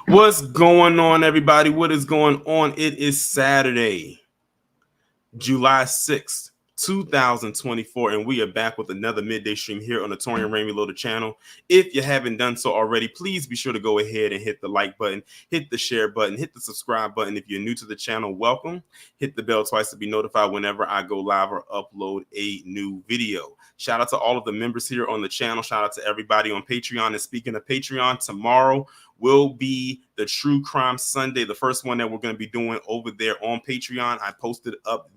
What's going on, everybody? What is going on? It is Saturday, July 6th, 2024, and we are back with another midday stream here on the Tori and Ramen Noodles channel. If you haven't done so already, please be sure to go ahead and hit the like button, hit the share button, hit the subscribe button. If you're new to the channel, welcome. Hit the bell twice to be notified whenever I go live or upload a new video. Shout out to all of the members here on the channel. Shout out to everybody on Patreon. And speaking of Patreon, tomorrow will be the True Crime Sunday, the first one that we're going to be doing over there on Patreon. I posted up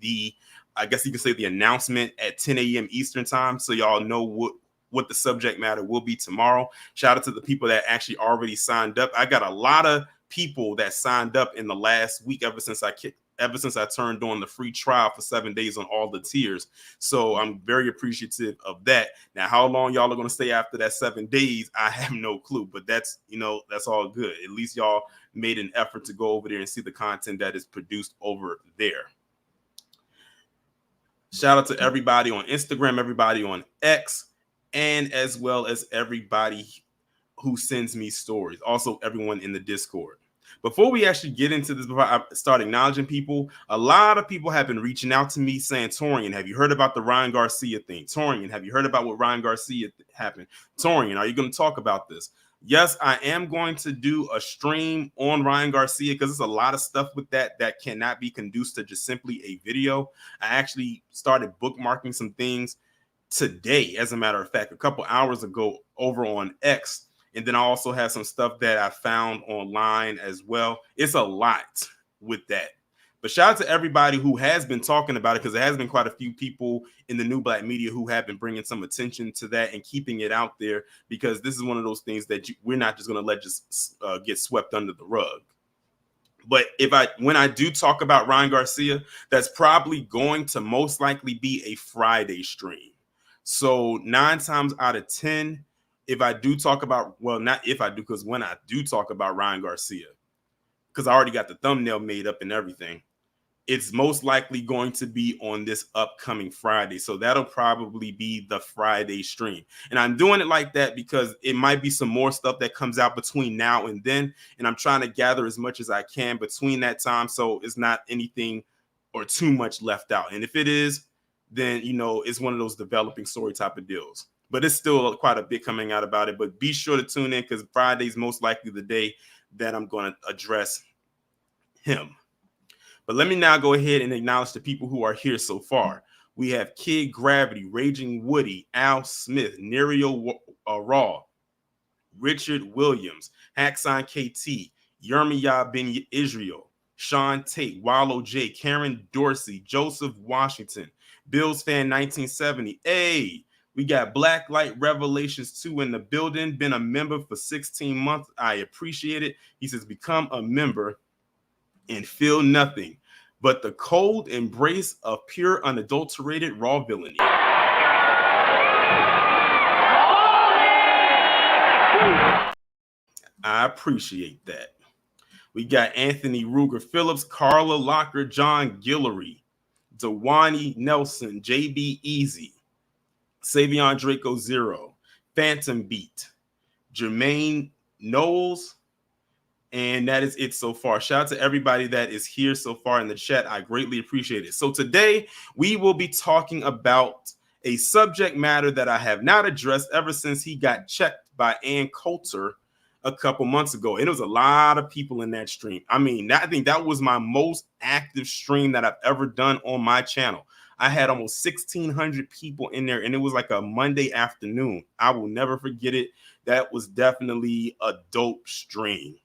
I guess you can say the announcement at 10 a.m. Eastern time, so y'all know what the subject matter will be tomorrow. Shout out to the people that actually already signed up. I got a lot of people that signed up in the last week ever since I turned on the free trial for 7 days on all the tiers. So I'm very appreciative of that. Now, how long y'all are going to stay after that 7 days, I have no clue, but that's all good. At least y'all made an effort to go over there and see the content that is produced over there. Shout out to everybody on Instagram, everybody on X, and as well as everybody who sends me stories. Also, everyone in the Discord. Before we actually get into this, before I start acknowledging people, a lot of people have been reaching out to me saying, Torian, have you heard about the Ryan Garcia thing? Torian, have you heard about what Ryan Garcia happened? Torian, are you going to talk about this? Yes, I am going to do a stream on Ryan Garcia because there's a lot of stuff with that cannot be conducive to just simply a video. I actually started bookmarking some things today, as a matter of fact, a couple hours ago over on X. And then I also have some stuff that I found online as well. It's a lot with that. But shout out to everybody who has been talking about it, because there has been quite a few people in the new black media who have been bringing some attention to that and keeping it out there, because this is one of those things that we're not just going to let just get swept under the rug. But when I do talk about Ryan Garcia, that's probably going to most likely be a Friday stream. So 9 times out of 10, if I do talk about, well, not if I do, because when I do talk about Ryan Garcia, because I already got the thumbnail made up and everything, it's most likely going to be on this upcoming Friday. So that'll probably be the Friday stream. And I'm doing it like that because it might be some more stuff that comes out between now and then. And I'm trying to gather as much as I can between that time, so it's not anything or too much left out. And if it is, then, it's one of those developing story type of deals. But it's still quite a bit coming out about it. But be sure to tune in, because Friday's most likely the day that I'm going to address him. But let me now go ahead and acknowledge the people who are here so far. We have Kid Gravity, Raging Woody, Al Smith, Nerio Raw, Richard Williams, Haxon KT, Yermiah Ben Israel, Sean Tate, Wallow J, Karen Dorsey, Joseph Washington, Bills Fan 1970. Hey, we got Black Light Revelations 2 in the building. Been a member for 16 months. I appreciate it. He says, become a member and feel nothing but the cold embrace of pure, unadulterated, raw villainy. I appreciate that. We got Anthony Ruger Phillips, Carla Locker, John Guillory, Dewani Nelson, JB Easy, Savion Draco Zero, Phantom Beat, Jermaine Knowles, and that is it so far. Shout out to everybody that is here so far in the chat. I greatly appreciate it. So today we will be talking about a subject matter that I have not addressed ever since he got checked by Ann Coulter a couple months ago. And it was a lot of people in that stream. I think that was my most active stream that I've ever done on my channel. I had almost 1,600 people in there, and it was like a Monday afternoon. I will never forget it. That was definitely a dope stream.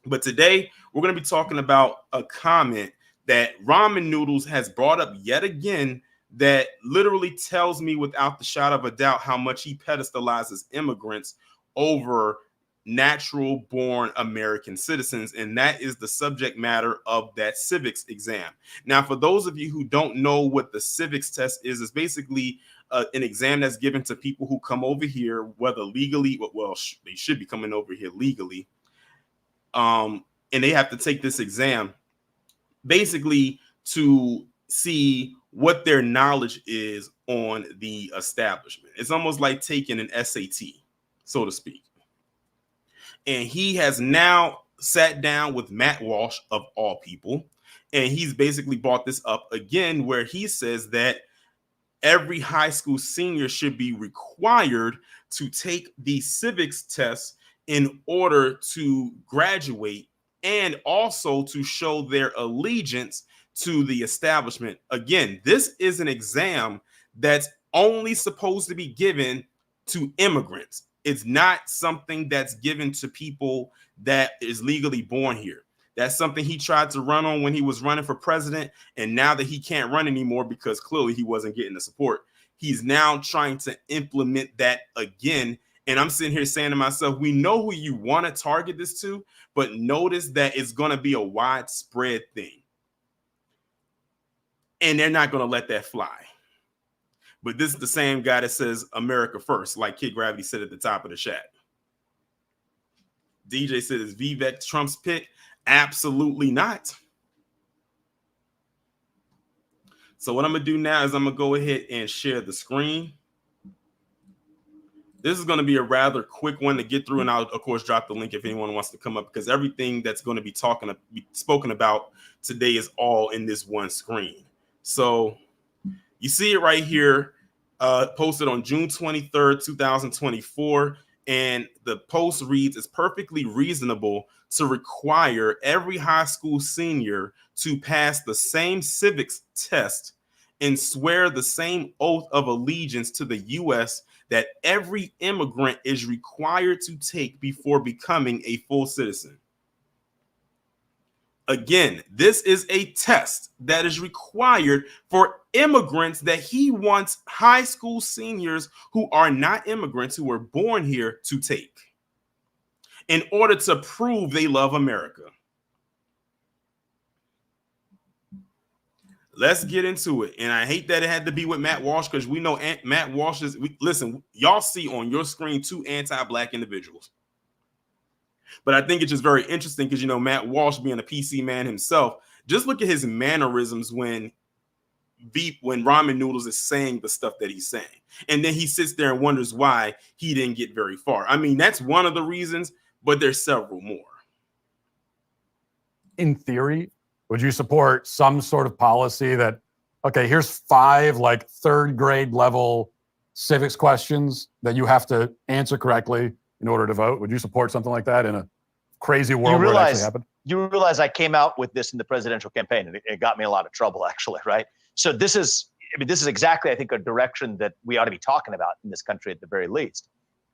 But today, we're going to be talking about a comment that Ramen Noodles has brought up yet again that literally tells me without the shadow of a doubt how much he pedestalizes immigrants over natural-born American citizens, and that is the subject matter of that civics exam. Now, for those of you who don't know what the civics test is, it's basically an exam that's given to people who come over here, whether legally, well, they should be coming over here legally, and they have to take this exam basically to see what their knowledge is on the establishment. It's almost like taking an SAT, so to speak. And he has now sat down with Matt Walsh, of all people, and he's basically brought this up again, where he says that every high school senior should be required to take the civics test in order to graduate and also to show their allegiance to the establishment. Again, this is an exam that's only supposed to be given to immigrants. It's not something that's given to people that is legally born here. That's something he tried to run on when he was running for president. And now that he can't run anymore because clearly he wasn't getting the support, he's now trying to implement that again. And I'm sitting here saying to myself, we know who you want to target this to, but notice that it's going to be a widespread thing. And they're not going to let that fly. But this is the same guy that says America first, like Kid Gravity said at the top of the chat. DJ said, is Vivek Trump's pick? Absolutely not. So what I'm going to do now is I'm going to go ahead and share the screen. This is going to be a rather quick one to get through, and I'll, of course, drop the link if anyone wants to come up, because everything that's going to be spoken about today is all in this one screen. So you see it right here, posted on June 23rd, 2024. And the post reads, it's perfectly reasonable to require every high school senior to pass the same civics test and swear the same oath of allegiance to the U.S. that every immigrant is required to take before becoming a full citizen. Again, this is a test that is required for immigrants that he wants high school seniors who are not immigrants, who were born here, to take in order to prove they love America. Let's get into it. And I hate that it had to be with Matt Walsh, because we know Matt Walsh is, listen, y'all see on your screen two anti-black individuals. But I think it's just very interesting because, you know, Matt Walsh being a PC man himself, just look at his mannerisms when Ramen Noodles is saying the stuff that he's saying. And then he sits there and wonders why he didn't get very far. I mean, that's one of the reasons, but there's several more. In theory, would you support some sort of policy that, okay, here's 5 like 3rd grade level civics questions that you have to answer correctly in order to vote? Would you support something like that in a crazy world where it actually happened? You realize I came out with this in the presidential campaign, and it got me a lot of trouble, actually, right? So this is exactly, I think, a direction that we ought to be talking about in this country at the very least.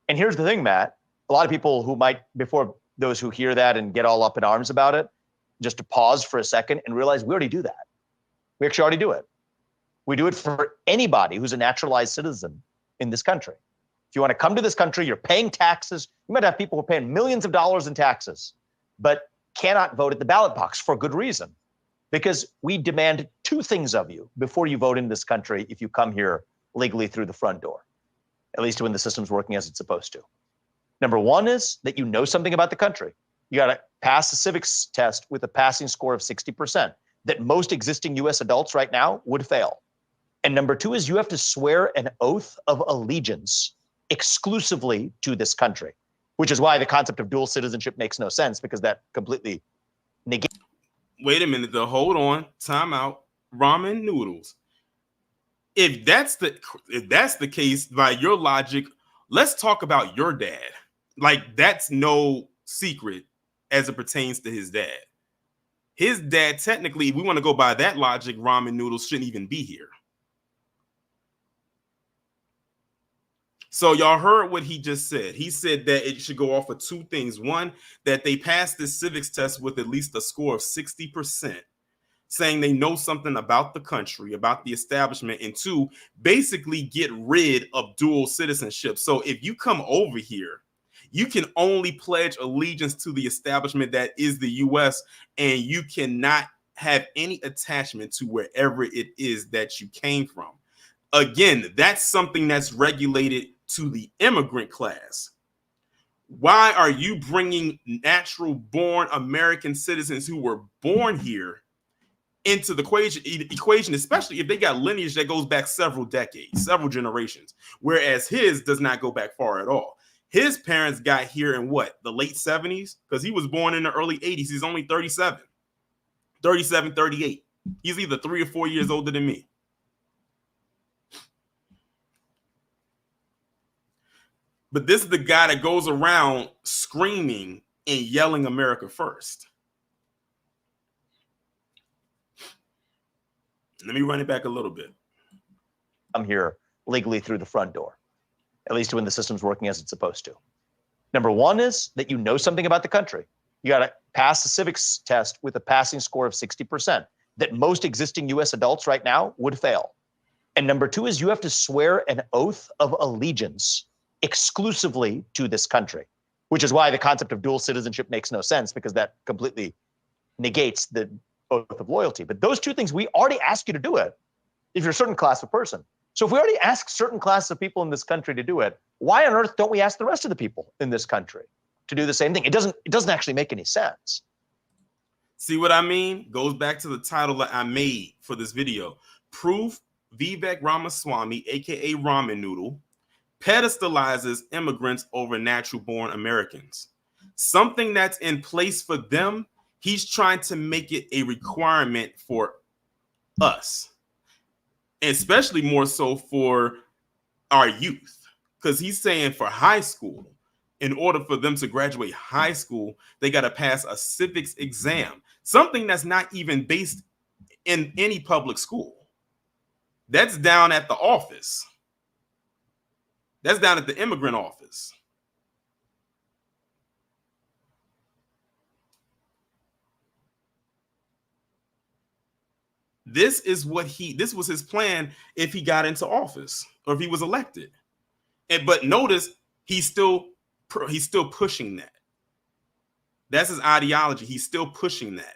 And here's the thing, Matt, a lot of people who might, before those who hear that and get all up in arms about it, just to pause for a second and realize we already do that. We actually already do it. We do it for anybody who's a naturalized citizen in this country. If you want to come to this country, you're paying taxes. You might have people who are paying millions of dollars in taxes, but cannot vote at the ballot box for good reason. Because we demand 2 things of you before you vote in this country if you come here legally through the front door, at least when the system's working as it's supposed to. Number 1 is that you know something about the country. You got to pass the civics test with a passing score of 60% that most existing U.S. adults right now would fail. And number 2 is you have to swear an oath of allegiance exclusively to this country, which is why the concept of dual citizenship makes no sense, because that completely negates. Wait a minute, though. Hold on. Time out. Ramen Noodles. If that's the case, by your logic, let's talk about your dad. Like, that's no secret as it pertains to his dad. His dad, technically, if we want to go by that logic, Ramen Noodles shouldn't even be here. So y'all heard what he just said. He said that it should go off of 2 things. 1, that they passed this civics test with at least a score of 60%, saying they know something about the country, about the establishment, and 2, basically get rid of dual citizenship. So if you come over here, you can only pledge allegiance to the establishment that is the U.S., and you cannot have any attachment to wherever it is that you came from. Again, that's something that's regulated to the immigrant class. Why are you bringing natural born American citizens who were born here into the equation, especially if they got lineage that goes back several decades, several generations, whereas his does not go back far at all? His parents got here in what, the late 70s? Because he was born in the early 80s. He's only 37, 38. He's either 3 or 4 years older than me. But this is the guy that goes around screaming and yelling America first. Let me run it back a little bit. I'm here legally through the front door, at least when the system's working as it's supposed to. Number one is that you know something about the country. You got to pass the civics test with a passing score of 60% that most existing US adults right now would fail. And number two is you have to swear an oath of allegiance exclusively to this country, which is why the concept of dual citizenship makes no sense, because that completely negates the oath of loyalty. But those two things, we already ask you to do it if you're a certain class of person. So if we already ask certain classes of people in this country to do it, why on earth don't we ask the rest of the people in this country to do the same thing? It doesn't actually make any sense. See what I mean? Goes back to the title that I made for this video. Proof Vivek Ramaswamy, aka Ramen Noodle, pedestalizes immigrants over natural-born Americans. Something that's in place for them, he's trying to make it a requirement for us, especially more so for our youth, because he's saying for high school, in order for them to graduate high school, they got to pass a civics exam, something that's not even based in any public school. That's down at the office. That's down at the immigrant office. This was his plan if he got into office or if he was elected. But notice he's still pushing that. That's his ideology. He's still pushing that.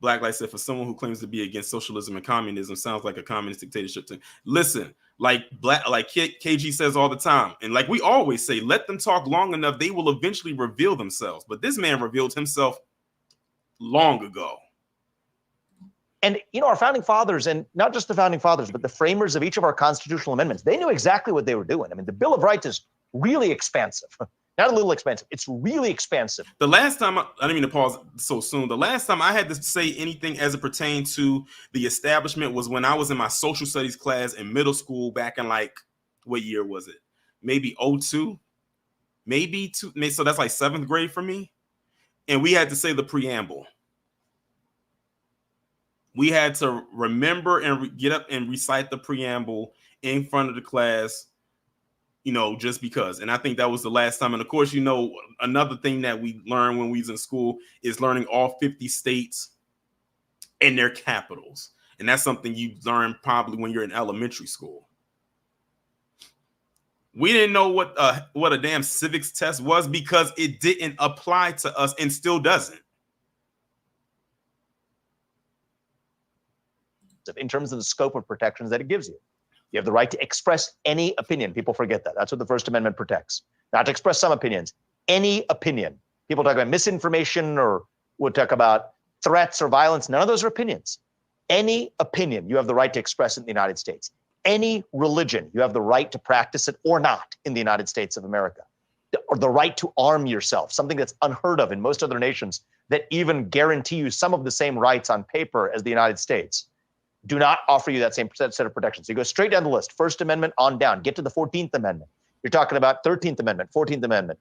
Blacklight said, for someone who claims to be against socialism and communism, sounds like a communist dictatorship to listen. Like KG says all the time, and like we always say, let them talk long enough, they will eventually reveal themselves. But this man revealed himself long ago. And our founding fathers, and not just the founding fathers, but the framers of each of our constitutional amendments, they knew exactly what they were doing. I mean, the Bill of Rights is really expansive. Not a little expensive. It's really expensive. The last time, I didn't mean to pause so soon. The last time I had to say anything as it pertained to the establishment was when I was in my social studies class in middle school back in what year was it? Maybe 02? Maybe two. So that's like 7th grade for me. And we had to say the preamble. We had to remember and get up and recite the preamble in front of the class. Just because. And I think that was the last time. And of course, another thing that we learned when we was in school is learning all 50 states and their capitals. And that's something you learn probably when you're in elementary school. We didn't know what a damn civics test was because it didn't apply to us and still doesn't. In terms of the scope of protections that it gives you. You have the right to express any opinion. People forget that. That's what the First Amendment protects. Not to express some opinions, any opinion. People talk about misinformation or would talk about threats or violence. None of those are opinions. Any opinion you have the right to express in the United States. Any religion you have the right to practice it or not in the United States of America. Or the right to arm yourself, something that's unheard of in most other nations that even guarantee you some of the same rights on paper as the United States. Do not offer you that same set of protections. So you go straight down the list, First Amendment on down, get to the 14th Amendment. You're talking about 13th Amendment, 14th Amendment,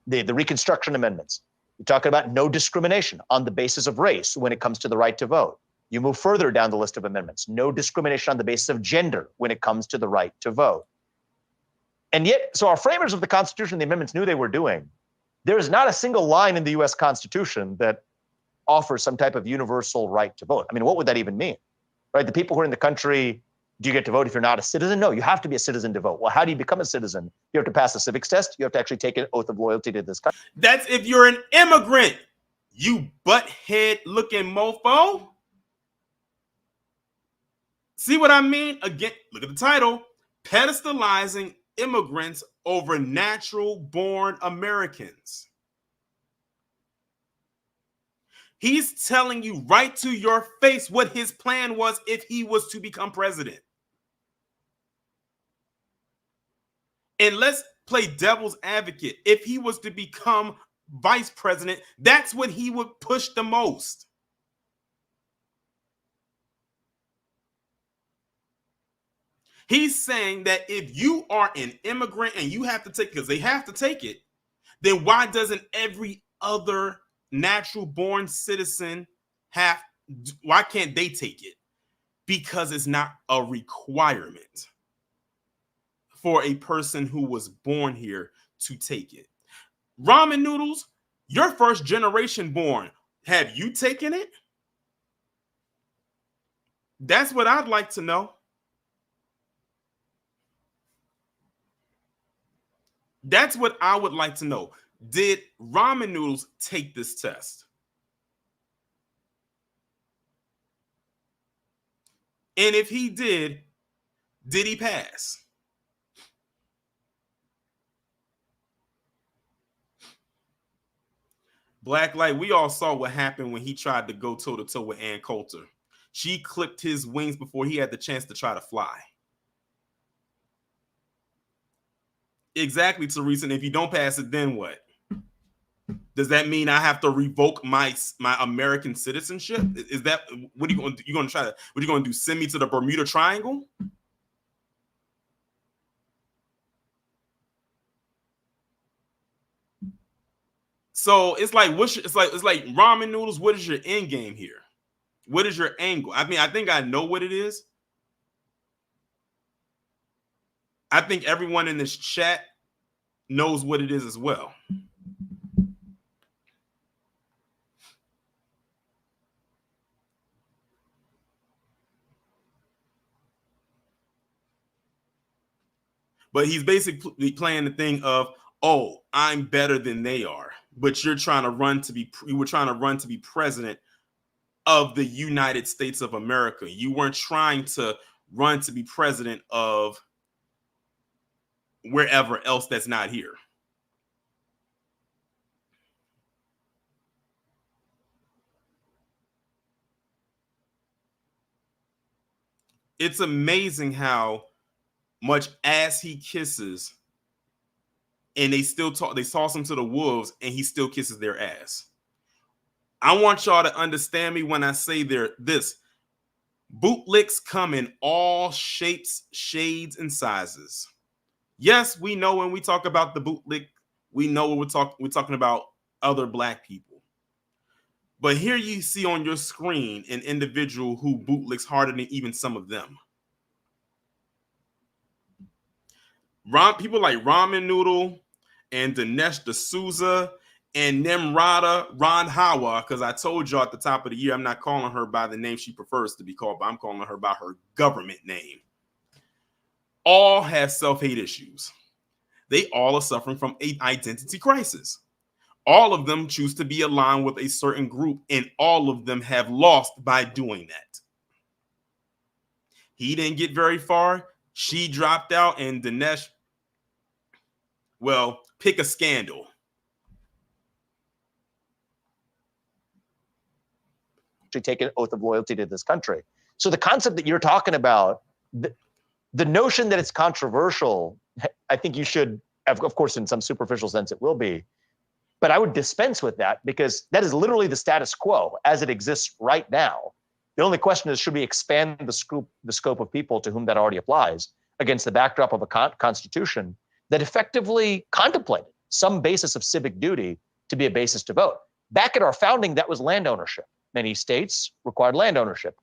the Reconstruction Amendments. You're talking about no discrimination on the basis of race when it comes to the right to vote. You move further down the list of amendments, no discrimination on the basis of gender when it comes to the right to vote. And yet, so our framers of the Constitution and the amendments knew they were doing. There is not a single line in the US Constitution that offers some type of universal right to vote. I mean, what would that even mean? Right? The people who are in the country, do you get to vote if you're not a citizen? No, you have to be a citizen to vote. Well, how do you become a citizen? You have to pass a civics test. You have to actually take an oath of loyalty to this country. That's if you're an immigrant, you butthead looking mofo. See what I mean? Again, look at the title. Pedestalizing immigrants over natural-born Americans. He's telling you right to your face what his plan was if he was to become president. And let's play devil's advocate. If he was to become vice president, that's what he would push the most. He's saying that if you are an immigrant and you have to take, because they have to take it, then why doesn't every other natural born citizen why can't they take it? Because it's not a requirement for a person who was born here to take it. Ramen Noodles, you're first generation born. Have you taken it? That's what I'd like to know. That's what I would like to know. Did Ramen Noodles take this test? And if he did he pass? Blacklight, we all saw what happened when he tried to go toe-to-toe with Ann Coulter. She clipped his wings before he had the chance to try to fly. Exactly, Teresa. And if you don't pass it, then what? Does that mean I have to revoke my American citizenship? Is that what are you going to do? You going to try to what are you going to do? Send me to the Bermuda Triangle? So it's like it's like Ramen Noodles. What is your end game here? What is your angle? I mean, I think I know what it is. I think everyone in this chat knows what it is as well. But he's basically playing the thing of, oh, I'm better than they are. But you were trying to run to be president of the United States of America. You weren't trying to run to be president of wherever else that's not here. It's amazing how much ass he kisses, and they toss him to the wolves, and he still kisses their ass. I want y'all to understand me when I say this. Bootlicks come in all shapes, shades, and sizes. Yes, we know when we talk about the bootlick, we know we're talking about other black people. But here you see on your screen an individual who bootlicks harder than even some of them. People like Ramen Noodle and Dinesh D'Souza and Nimrata Randhawa, because I told y'all at the top of the year, I'm not calling her by the name she prefers to be called, but I'm calling her by her government name. All have self-hate issues. They all are suffering from an identity crisis. All of them choose to be aligned with a certain group, and all of them have lost by doing that. He didn't get very far. She dropped out, and Dinesh, well, pick a scandal. To take an oath of loyalty to this country. So the concept that you're talking about, the notion that it's controversial, I think you should, of course, in some superficial sense, it will be. But I would dispense with that because that is literally the status quo as it exists right now. The only question is, should we expand the scope of people to whom that already applies against the backdrop of a constitution that effectively contemplated some basis of civic duty to be a basis to vote? Back at our founding, that was land ownership. Many states required land ownership.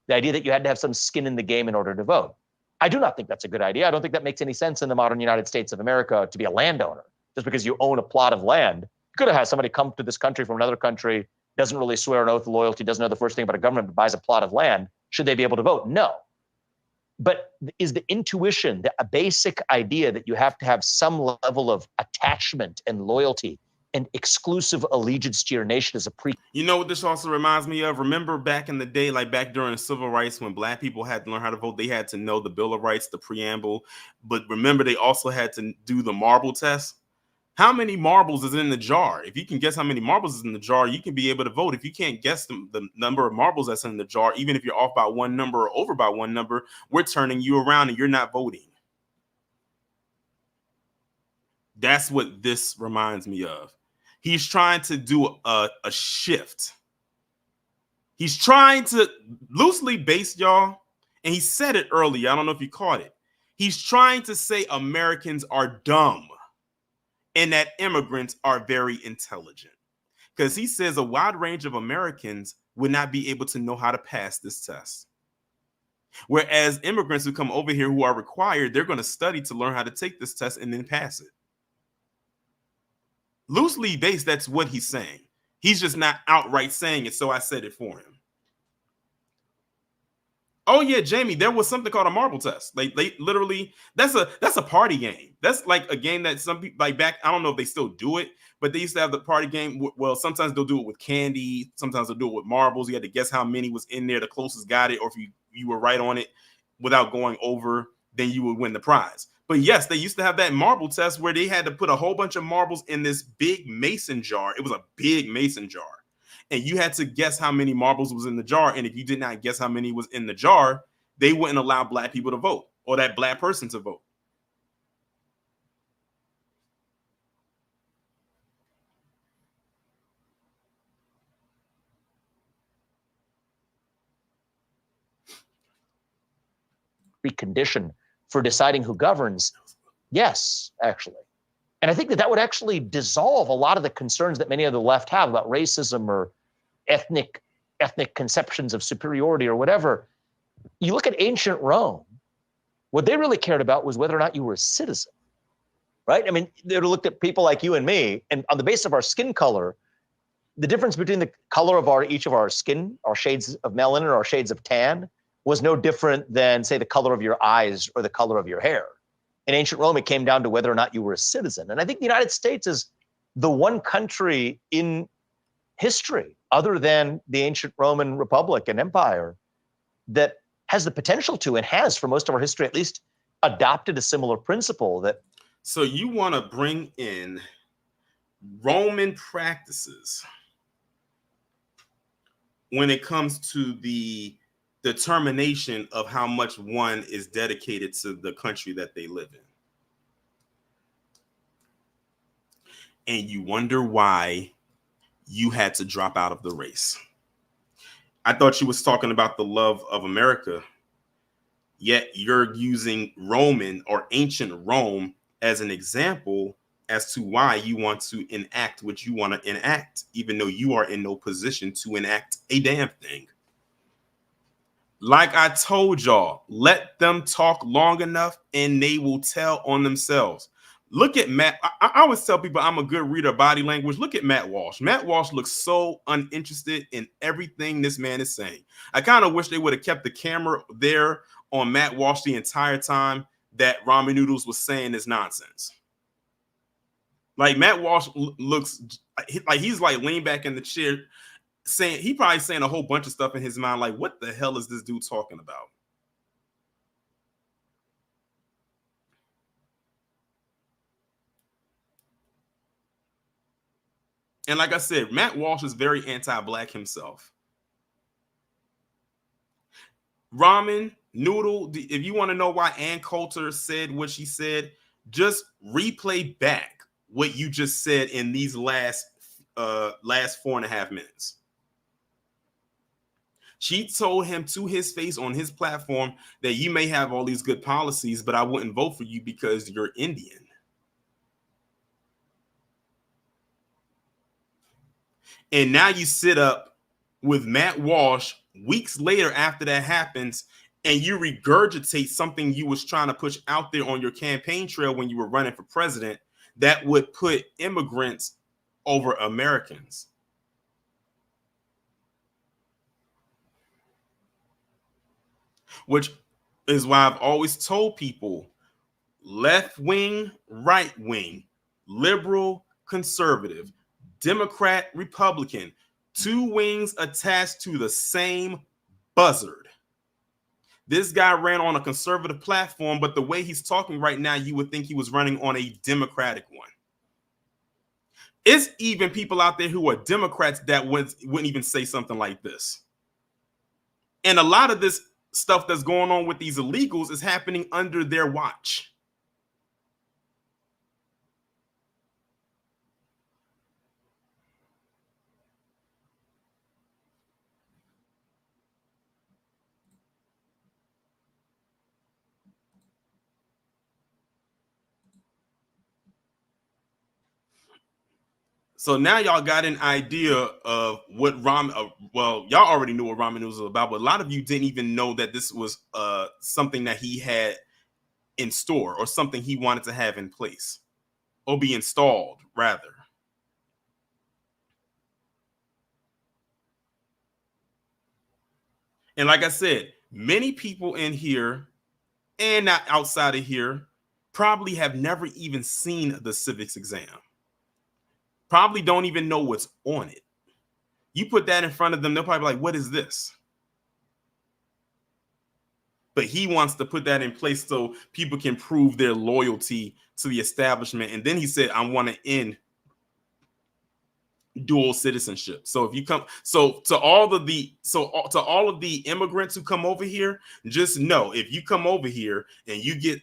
The idea that you had to have some skin in the game in order to vote. I do not think that's a good idea. I don't think that makes any sense in the modern United States of America to be a landowner. Just because you own a plot of land, you could have had somebody come to this country from another country, doesn't really swear an oath of loyalty, doesn't know the first thing about a government, but buys a plot of land. Should they be able to vote? No. But is the intuition, a basic idea that you have to have some level of attachment and loyalty and exclusive allegiance to your nation as a pre. You know what this also reminds me of? Remember back in the day, like back during the civil rights, when black people had to learn how to vote, they had to know the Bill of Rights, the preamble. But remember, they also had to do the marble test. How many marbles is in the jar? If you can guess how many marbles is in the jar, you can be able to vote. If you can't guess the number of marbles that's in the jar, even if you're off by one number or over by one number, we're turning you around and you're not voting. That's what this reminds me of. He's trying to do a shift. He's trying to loosely based, y'all, and he said it earlier. I don't know if you caught it. He's trying to say Americans are dumb and that immigrants are very intelligent. Because he says a wide range of Americans would not be able to know how to pass this test. Whereas immigrants who come over here who are required, they're going to study to learn how to take this test and then pass it. Loosely based, that's what he's saying. He's just not outright saying it, so I said it for him. Oh yeah, Jamie, there was something called a marble test. Like they literally, that's a party game. That's like a game that some people like back. I don't know if they still do it, but they used to have the party game. Well, sometimes they'll do it with candy. Sometimes they'll do it with marbles. You had to guess how many was in there. The closest got it, or if you were right on it without going over, then you would win the prize. But yes, they used to have that marble test where they had to put a whole bunch of marbles in this big mason jar. It was a big mason jar. And you had to guess how many marbles was in the jar. And if you did not guess how many was in the jar, they wouldn't allow black people to vote or that black person to vote. Precondition for deciding who governs? Yes, actually. And I think that would actually dissolve a lot of the concerns that many of the left have about racism or ethnic conceptions of superiority or whatever. You look at ancient Rome, what they really cared about was whether or not you were a citizen, right? I mean, they looked at people like you and me, and on the basis of our skin color, the difference between the color of each of our skin, our shades of melanin or our shades of tan, was no different than, say, the color of your eyes or the color of your hair. In ancient Rome, it came down to whether or not you were a citizen. And I think the United States is the one country in history, other than the ancient Roman Republic and Empire, that has the potential to, and has for most of our history at least, adopted a similar principle that. So you want to bring in Roman practices when it comes to the determination of how much one is dedicated to the country that they live in. And you wonder why you had to drop out of the race. I thought you was talking about the love of America, yet you're using Roman or ancient Rome as an example as to why you want to enact what you want to enact, even though you are in no position to enact a damn thing. Like I told y'all, let them talk long enough and they will tell on themselves. Look at Matt. I always tell people I'm a good reader of body language. Look at Matt Walsh. Matt Walsh looks so uninterested in everything this man is saying. I kind of wish they would have kept the camera there on Matt Walsh the entire time that Ramen Noodles was saying this nonsense. Like Matt Walsh looks like he's like leaned back in the chair, saying he probably saying a whole bunch of stuff in his mind. Like, what the hell is this dude talking about? And like I said, Matt Walsh is very anti-black himself. Ramen Noodle, if you want to know why Ann Coulter said what she said, just replay back what you just said in these last 4.5 minutes. She told him to his face on his platform that you may have all these good policies, but I wouldn't vote for you because you're Indian. And now you sit up with Matt Walsh weeks later after that happens, and you regurgitate something you was trying to push out there on your campaign trail when you were running for president that would put immigrants over Americans. Which is why I've always told people left wing, right wing, liberal, conservative, Democrat, Republican, two wings attached to the same buzzard. This guy ran on a conservative platform, but the way he's talking right now, you would think he was running on a Democratic one. It's even people out there who are Democrats that wouldn't even say something like this. And a lot of this stuff that's going on with these illegals is happening under their watch. So now y'all got an idea of what well, y'all already knew what Ramen Noodles was about, but a lot of you didn't even know that this was something that he had in store or something he wanted to have in place or be installed, rather. And like I said, many people in here and not outside of here probably have never even seen the civics exam. Probably don't even know what's on it. You put that in front of them, they'll probably be like, what is this? But he wants to put that in place so people can prove their loyalty to the establishment. And then he said, I want to end dual citizenship. So if you come, so to all of the immigrants who come over here, just know if you come over here and you get,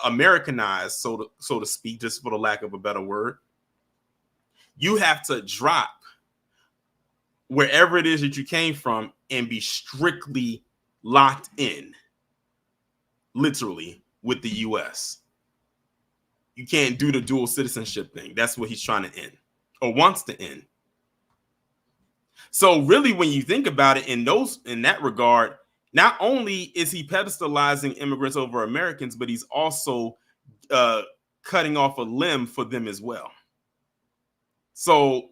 Americanized, so to speak, just for the lack of a better word, you have to drop wherever it is that you came from and be strictly locked in, literally, with the US. You can't do the dual citizenship thing. That's what he's trying to end or wants to end. So really, when you think about it in that regard, not only is he pedestalizing immigrants over Americans, but he's also cutting off a limb for them as well. So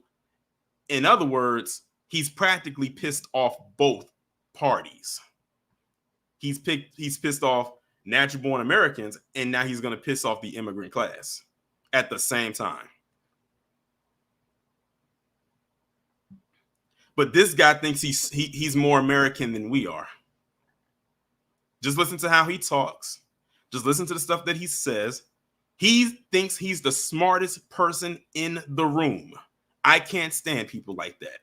in other words, he's practically pissed off both parties. He's pissed off natural born Americans, and now he's going to piss off the immigrant class at the same time. But this guy thinks he's more American than we are. Just listen to how he talks. Just listen to the stuff that he says. He thinks he's the smartest person in the room. I can't stand people like that.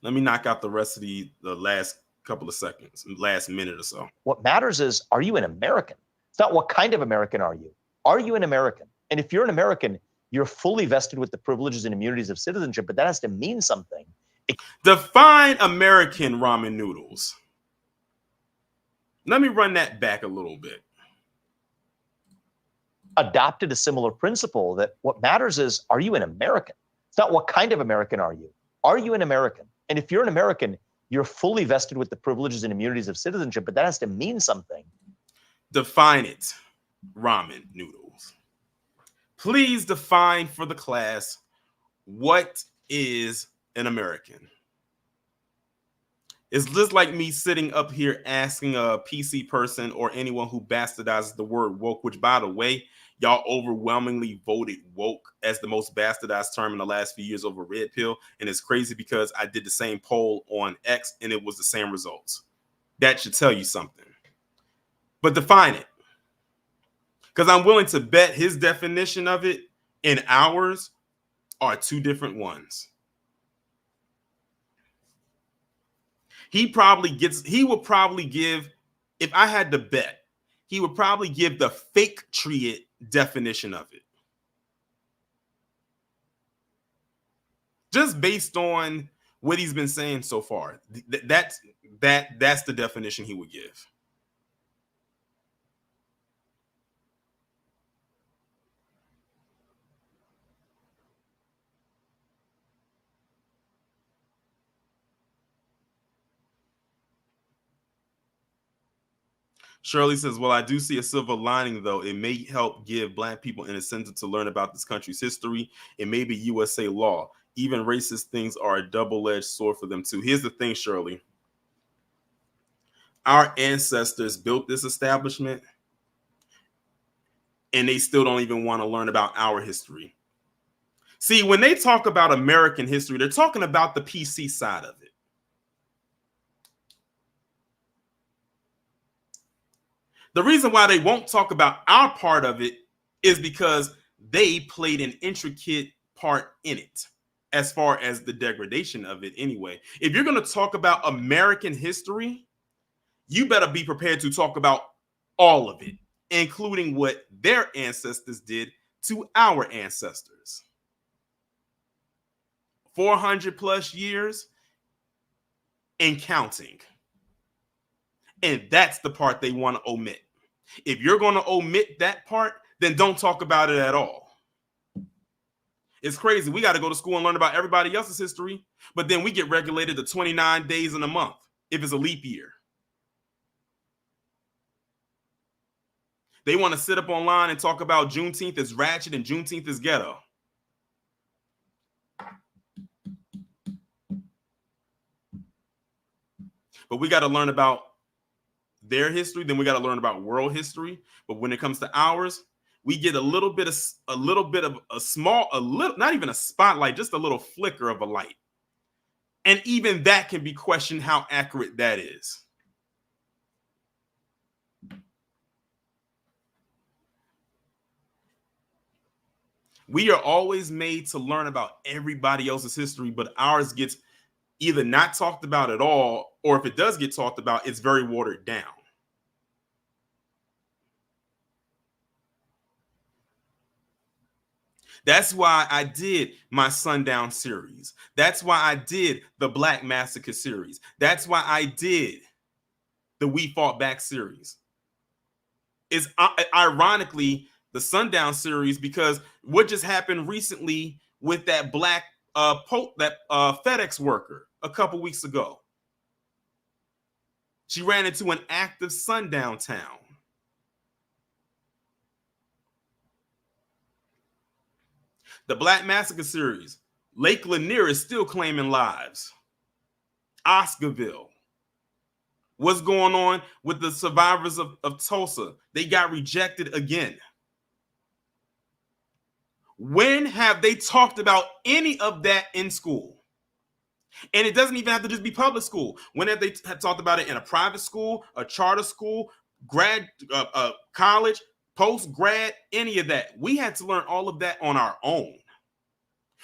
Let me knock out the rest of the last couple of seconds, last minute or so. What matters is, are you an American? It's not what kind of American are you? Are you an American? And if you're an American, you're fully vested with the privileges and immunities of citizenship, but that has to mean something. Define American, Ramen Noodles. Let me run that back a little bit. Adopted a similar principle that what matters is, are you an American? It's not what kind of American are you? Are you an American? And if you're an American, you're fully vested with the privileges and immunities of citizenship, but that has to mean something. Define it, Ramen Noodles. Please define for the class, what is an American? It's just like me sitting up here asking a PC person or anyone who bastardizes the word woke, which, by the way, y'all overwhelmingly voted woke as the most bastardized term in the last few years over red pill. And it's crazy because I did the same poll on X and it was the same results. That should tell you something. But define it. Because I'm willing to bet his definition of it and ours are two different ones. He would probably give, if I had to bet, he would probably give the fake triad definition of it. Just based on what he's been saying so far. That's the definition he would give. Shirley says, well, I do see a silver lining, though. It may help give Black people an incentive to learn about this country's history and maybe USA law. Even racist things are a double-edged sword for them, too. Here's the thing, Shirley. Our ancestors built this establishment, and they still don't even want to learn about our history. See, when they talk about American history, they're talking about the PC side of it. The reason why they won't talk about our part of it is because they played an intricate part in it, as far as the degradation of it anyway. If you're going to talk about American history, you better be prepared to talk about all of it, including what their ancestors did to our ancestors. 400 plus years and counting. And that's the part they want to omit. If you're going to omit that part, then don't talk about it at all. It's crazy. We got to go to school and learn about everybody else's history, but then we get regulated to 29 days in a month if it's a leap year. They want to sit up online and talk about Juneteenth is ratchet and Juneteenth is ghetto. But we got to learn about their history, then we got to learn about world history. But when it comes to ours, we get a little bit of a small, not even a spotlight, just a little flicker of a light. And even that can be questioned how accurate that is. We are always made to learn about everybody else's history, but ours gets either not talked about at all, or if it does get talked about, it's very watered down. That's why I did my Sundown series. That's why I did the Black Massacre series. That's why I did the We Fought Back series. It's ironically the Sundown series because what just happened recently with that black FedEx worker a couple weeks ago. She ran into an active sundown town. The Black Massacre series, Lake Lanier is still claiming lives. Oscarville. What's going on with the survivors of Tulsa? They got rejected again. When have they talked about any of that in school? And it doesn't even have to just be public school. When have they talked about it in a private school, a charter school, college, post-grad, any of that? We had to learn all of that on our own.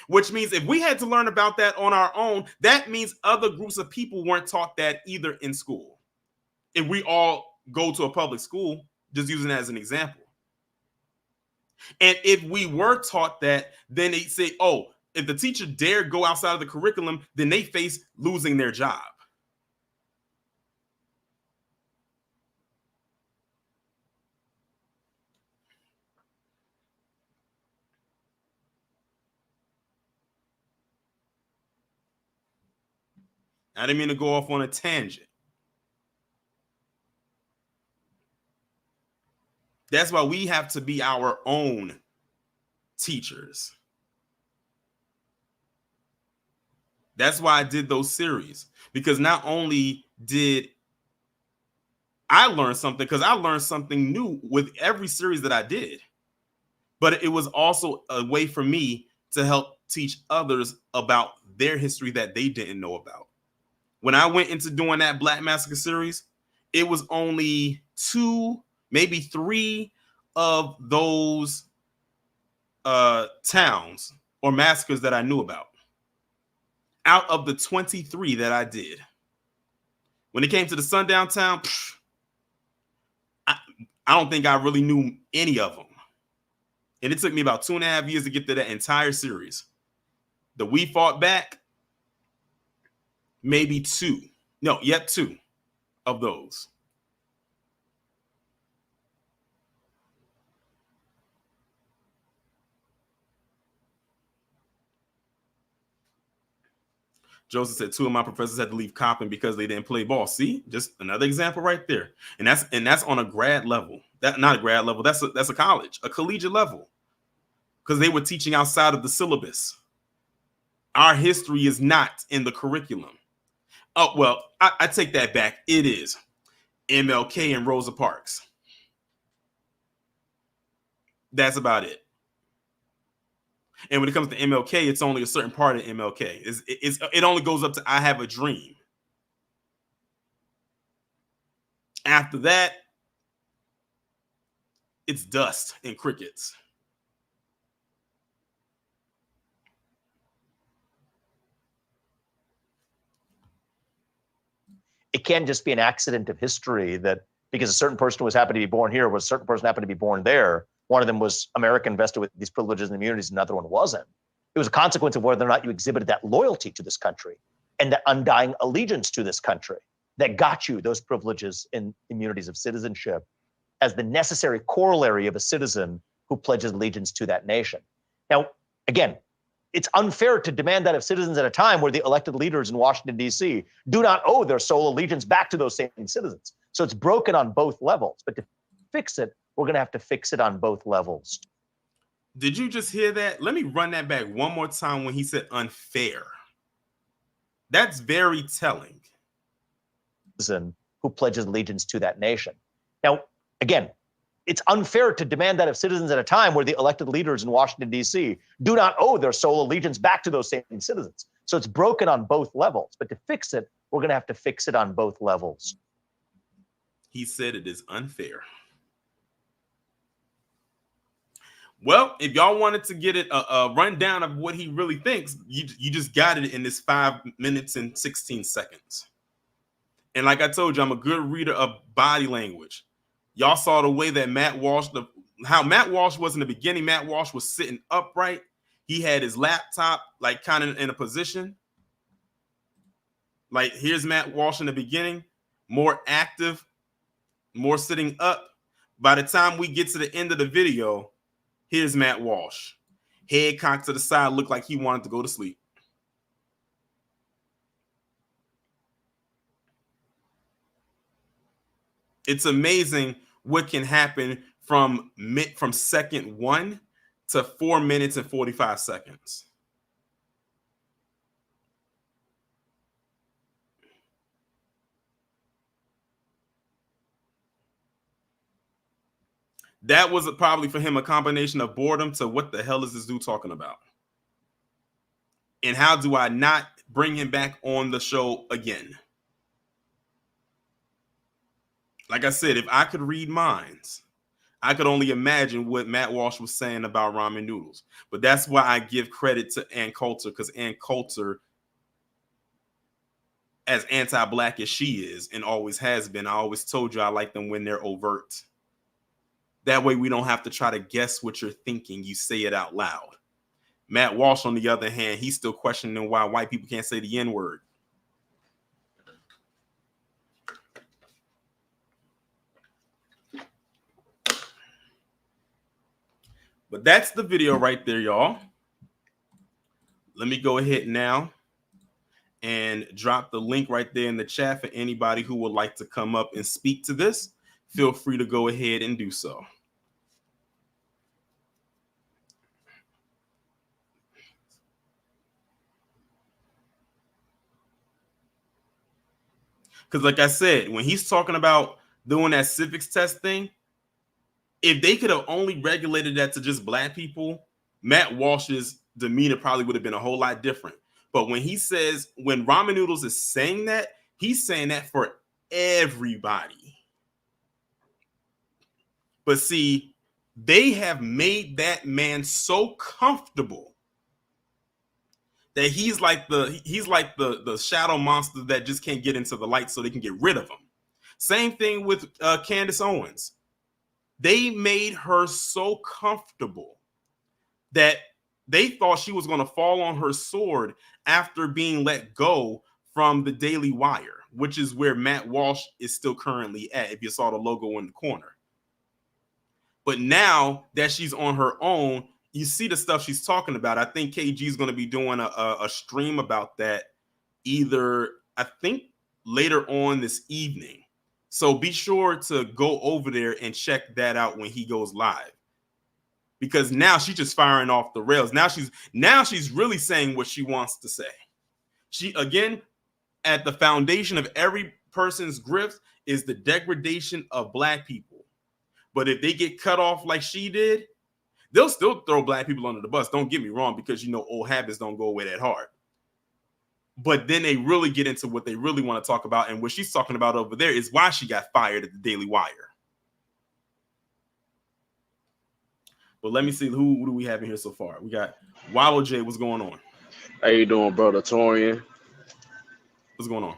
Which means if we had to learn about that on our own, that means other groups of people weren't taught that either in school. If we all go to a public school, just using that as an example. And if we were taught that, then they say, oh, if the teacher dare go outside of the curriculum, then they face losing their job. I didn't mean to go off on a tangent. That's why we have to be our own teachers. That's why I did those series, because not only did I learn something, because I learned something new with every series that I did, but it was also a way for me to help teach others about their history that they didn't know about. When I went into doing that Black Massacre series, it was only 2, maybe 3 of those towns or massacres that I knew about out of the 23 that I did. When it came to the Sundown Town, I don't think I really knew any of them. And it took me about 2.5 years to get to that entire series. The We Fought Back, maybe 2 of those. Joseph said 2 of my professors had to leave Coppin because they didn't play ball. See, just another example right there. And that's on a grad level. That not a grad level. That's a college, a collegiate level, because they were teaching outside of the syllabus. Our history is not in the curriculum. Oh well, I take that back. It is MLK and Rosa Parks. That's about it. And when it comes to MLK, it's only a certain part of MLK. It only goes up to I Have a Dream. After that, it's dust and crickets. It can just be an accident of history that because a certain person was happened to be born here, was a certain person happened to be born there. One of them was American invested with these privileges and immunities, another one wasn't. It was a consequence of whether or not you exhibited that loyalty to this country and that undying allegiance to this country that got you those privileges and immunities of citizenship. as the necessary corollary of a citizen who pledges allegiance to that nation. Now, again, it's unfair to demand that of citizens at a time where the elected leaders in Washington, D.C. do not owe their sole allegiance back to those same citizens. So it's broken on both levels. But to fix it, we're going to have to fix it on both levels. Did you just hear that? Let me run that back one more time when he said unfair. That's very telling. Citizen who pledges allegiance to that nation. Now, again, it's unfair to demand that of citizens at a time where the elected leaders in Washington, D.C. do not owe their sole allegiance back to those same citizens. So it's broken on both levels. But to fix it, we're going to have to fix it on both levels. He said it is unfair. Well, if y'all wanted to get it a rundown of what he really thinks, you just got it in this 5 minutes and 16 seconds. And like I told you, I'm a good reader of body language. Y'all saw the way that Matt Walsh, how Matt Walsh was in the beginning. Matt Walsh was sitting upright. He had his laptop like kind of in a position. Like here's Matt Walsh in the beginning, more active, more sitting up. By the time we get to the end of the video, here's Matt Walsh. Head cocked to the side, looked like he wanted to go to sleep. It's amazing what can happen from second 1 to 4 minutes and 45 seconds. That was probably for him a combination of boredom to what the hell is this dude talking about? And how do I not bring him back on the show again? Like I said, if I could read minds, I could only imagine what Matt Walsh was saying about ramen noodles. But that's why I give credit to Ann Coulter, because Ann Coulter, as anti-black as she is and always has been, I always told you I like them when they're overt. That way we don't have to try to guess what you're thinking. You say it out loud. Matt Walsh, on the other hand, he's still questioning why white people can't say the N-word. But that's the video right there, y'all. Let me go ahead now and drop the link right there in the chat for anybody who would like to come up and speak to this. Feel free to go ahead and do so. Because like I said, when he's talking about doing that civics test thing, if they could have only regulated that to just black people, Matt Walsh's demeanor probably would have been a whole lot different. But when he says, when Ramen Noodles is saying that, he's saying that for everybody. But see, they have made that man so comfortable that he's like the shadow monster that just can't get into the light, so they can get rid of him. Same thing with Candace Owens. They made her so comfortable that they thought she was going to fall on her sword after being let go from the Daily Wire, which is where Matt Walsh is still currently at, if you saw the logo in the corner. But now that she's on her own, you see the stuff she's talking about. I think KG is going to be doing a stream about that either, I think, later on this evening. So be sure to go over there and check that out when he goes live. Because now she's just firing off the rails. Now she's really saying what she wants to say. She, again, at the foundation of every person's grift is the degradation of black people. But if they get cut off like she did, they'll still throw black people under the bus. Don't get me wrong, because you know old habits don't go away that hard. But then they really get into what they really want to talk about. And what she's talking about over there is why she got fired at the Daily Wire. But let me see, who do we have in here so far? We got Wallow J. What's going on? How you doing, brother Torian? What's going on?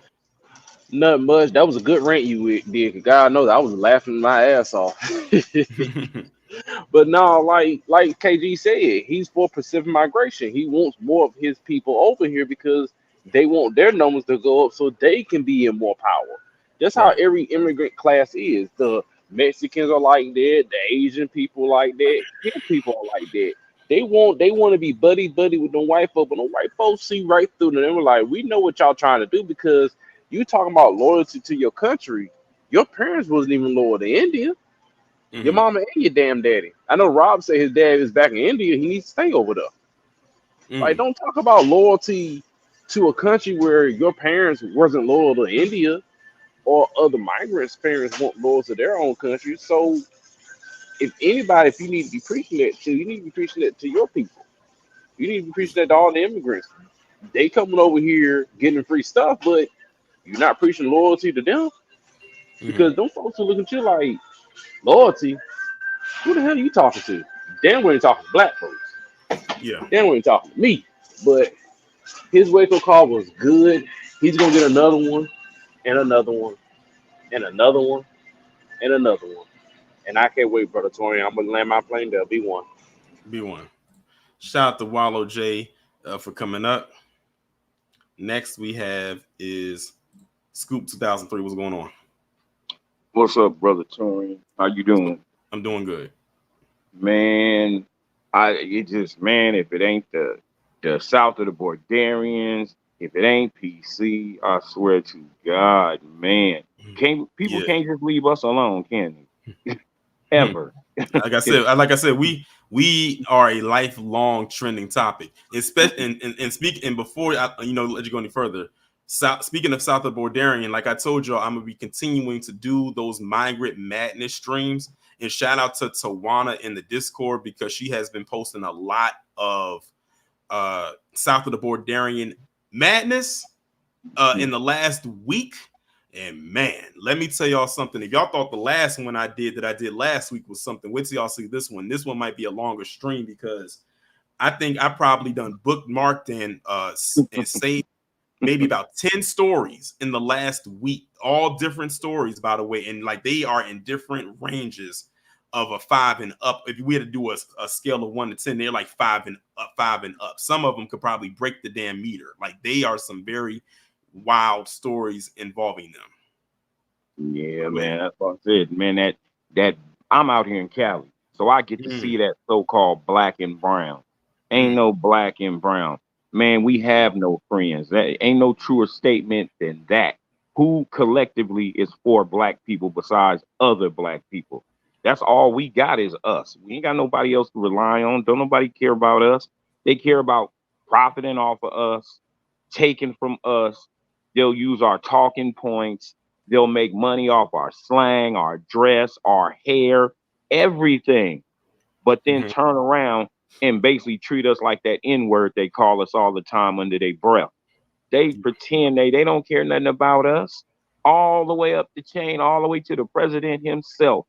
Nothing much. That was a good rant you did. God knows I was laughing my ass off. But no, like KG said, he's for Pacific migration. He wants more of his people over here because they want their numbers to go up so they can be in more power. That's how every immigrant class is. The Mexicans are like that. The Asian people like that. Hill people are like that. They want to be buddy with them white folks, but the white folks see right through them. They were like, we know what y'all trying to do because you talking about loyalty to your country. Your parents wasn't even loyal to India. Your Mm-hmm. mama and your damn daddy. I know Rob said his dad is back in India. He needs to stay over there. Like, Mm-hmm. don't talk about loyalty to a country where your parents wasn't loyal to India or other migrants' parents weren't loyal to their own country. So if anybody, if you need to be preaching that to, you need to be preaching that to your people. You need to be preaching that to all the immigrants. They coming over here getting free stuff, but you're not preaching loyalty to them Mm-hmm. because them folks are looking at you like loyalty. Who the hell are you talking to? Damn, we ain't talking to black folks. Yeah. Damn, we ain't talking to me. But his wake up call was good. He's gonna get another one and another one and another one and another one. And I can't wait, brother Tony. I'm gonna land my plane there. Be one. B1. Shout out to Wallow J for coming up. Next we have is Scoop 2003. What's going on? What's up, brother Tony? How you doing? I'm doing good. Man, if it ain't the South of the Bordarians, if it ain't PC, I swear to God, man. People Yeah. can't just leave us alone, can they? Ever. Like I said, we are a lifelong trending topic. Especially and speak and before I let you go any further. Speaking of South of Bordarian, like I told y'all, I'm gonna be continuing to do those migrant madness streams. And shout out to Tawana in the Discord because she has been posting a lot of South of the Bordarian madness in the last week. And man, let me tell y'all something. If y'all thought the last one I did last week was something, wait till y'all see this one. This one might be a longer stream because I think I probably done bookmarked and saved maybe about 10 stories in the last week. All different stories, by the way, and like they are in different ranges of a 5 and up. If we had to do a scale of 1 to 10, they're like 5 and up. Some of them could probably break the damn meter. Like they are some very wild stories involving them. Yeah, man. That's what I said. Man, that I'm out here in Cali. So I get to see that so-called black and brown. Ain't no black and brown. Man, we have no friends. That ain't no truer statement than that. Who collectively is for black people besides other black people? That's all we got is us. We ain't got nobody else to rely on. Don't nobody care about us. They care about profiting off of us, taking from us. They'll use our talking points. They'll make money off our slang, our dress, our hair, everything, but then turn around and basically treat us like that N-word they call us all the time under their breath. They pretend they don't care nothing about us, all the way up the chain, all the way to the president himself.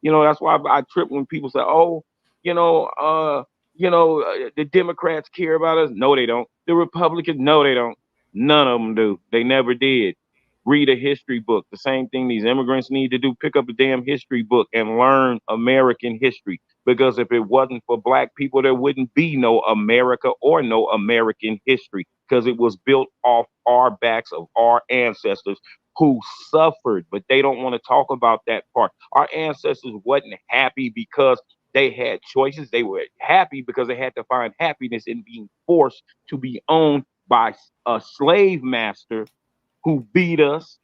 That's why I trip when people say, "Oh, the Democrats care about us." No, they don't. The Republicans, no, they don't. None of them do. They never did. Read a history book. The same thing these immigrants need to do. Pick up a damn history book and learn American history. Because if it wasn't for black people, there wouldn't be no America or no American history. Because it was built off our backs of our ancestors who suffered, but they don't want to talk about that part. Our ancestors wasn't happy because they had choices. They were happy because they had to find happiness in being forced to be owned by a slave master who beat us,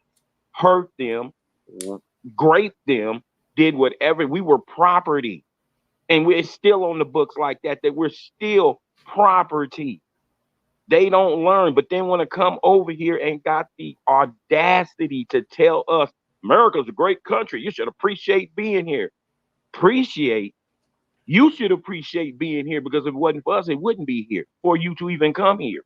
hurt them, raped them, did whatever. We were property. And we're still on the books like that we're still property. They don't learn, but then want to come over here and got the audacity to tell us, America's a great country. You should appreciate being here. Appreciate? You should appreciate being here because if it wasn't for us, it wouldn't be here for you to even come here.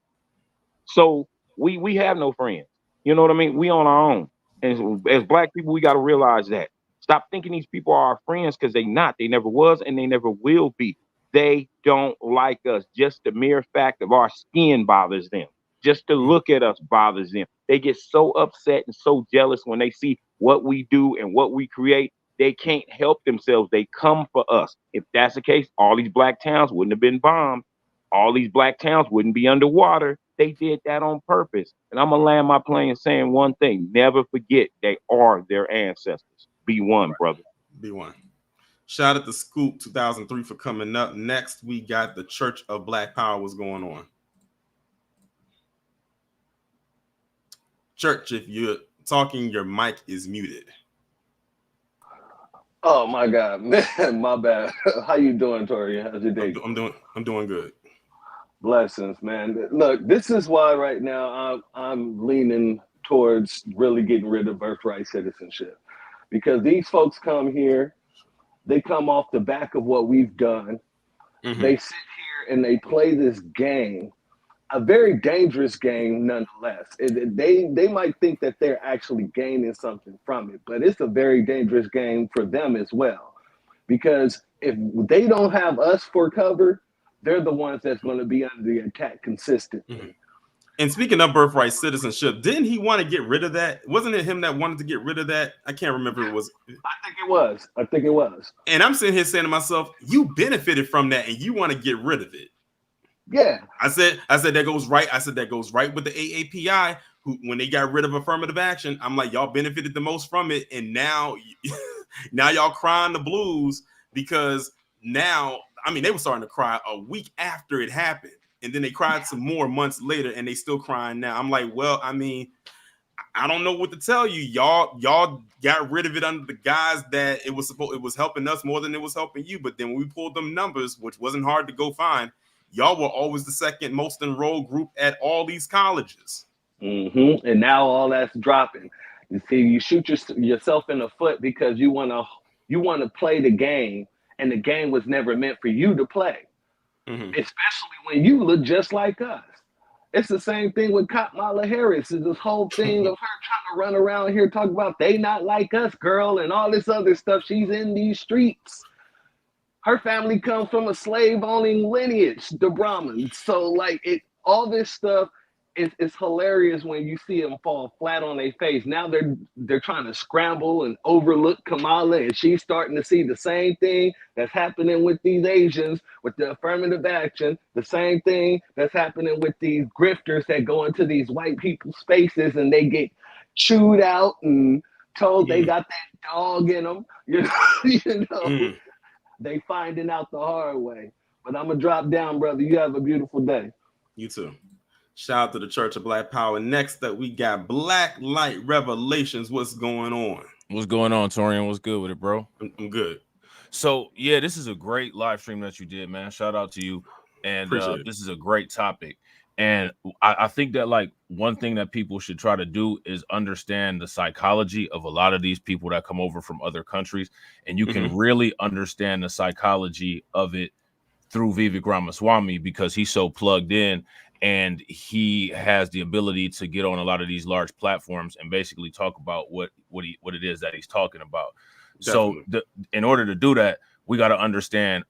So we have no friends. You know what I mean? We on our own. And as black people, we got to realize that. Stop thinking these people are our friends because they not. They never was and they never will be. They don't like us. Just the mere fact of our skin bothers them. Just to look at us bothers them. They get so upset and so jealous when they see what we do and what we create. They can't help themselves. They come for us. If that's the case, all these black towns wouldn't have been bombed. All these black towns wouldn't be underwater. They did that on purpose. And I'm going to land my plane saying one thing. Never forget they are their ancestors. Be one, brother. B1. Shout out to Scoop 2003 for coming up. Next, we got the Church of Black Power. What's going on? Church, if you're talking, your mic is muted. Oh my God, man, my bad. How you doing, Tori? How's your day? I'm doing good. Blessings, man. Look, this is why right now I'm leaning towards really getting rid of birthright citizenship, because these folks come here, they come off the back of what we've done. Mm-hmm. They sit here and they play this game, a very dangerous game nonetheless. They might think that they're actually gaining something from it, but it's a very dangerous game for them as well. Because if they don't have us for cover, they're the ones that's going to be under the attack consistently. Mm-hmm. And speaking of birthright citizenship, didn't he want to get rid of that? Wasn't it him that wanted to get rid of that? I can't remember if it was. I think it was. And I'm sitting here saying to myself, you benefited from that and you want to get rid of it. Yeah. I said that goes right. I said that goes right with the AAPI, who, when they got rid of affirmative action, I'm like, y'all benefited the most from it. And now y'all crying the blues because now, I mean, they were starting to cry a week after it happened. And then they cried some more months later and they still crying now. I'm like, well, I mean, I don't know what to tell you. Y'all got rid of it under the guise that it was helping us more than it was helping you. But then when we pulled them numbers, which wasn't hard to go find, y'all were always the second most enrolled group at all these colleges. Mm-hmm. And now all that's dropping. You see, you shoot yourself in the foot because you want to play the game, and the game was never meant for you to play. Mm-hmm. Especially when you look just like us. It's the same thing with Kamala Harris. It's this whole thing of her trying to run around here talking about they not like us, girl, and all this other stuff. She's in these streets. Her family comes from a slave-owning lineage, the Brahmins. So, like, all this stuff is hilarious when you see them fall flat on their face. Now they're trying to scramble and overlook Kamala, and she's starting to see the same thing that's happening with these Asians with the affirmative action, the same thing that's happening with these grifters that go into these white people's spaces and they get chewed out and told they got that dog in them. You know. They finding out the hard way. But I'm going to drop down, brother. You have a beautiful day. You too. Shout out to the Church of Black Power. Next up, we got Black Light Revelations. What's going on? What's going on, Torian? What's good with it, bro? I'm good. So, yeah, this is a great live stream that you did, man. Shout out to you. And this is a great topic. And I think that, like, one thing that people should try to do is understand the psychology of a lot of these people that come over from other countries. And you can really understand the psychology of it through Vivek Ramaswamy because he's so plugged in and he has the ability to get on a lot of these large platforms and basically talk about what it is that he's talking about. Definitely. So in order to do that, we got to understand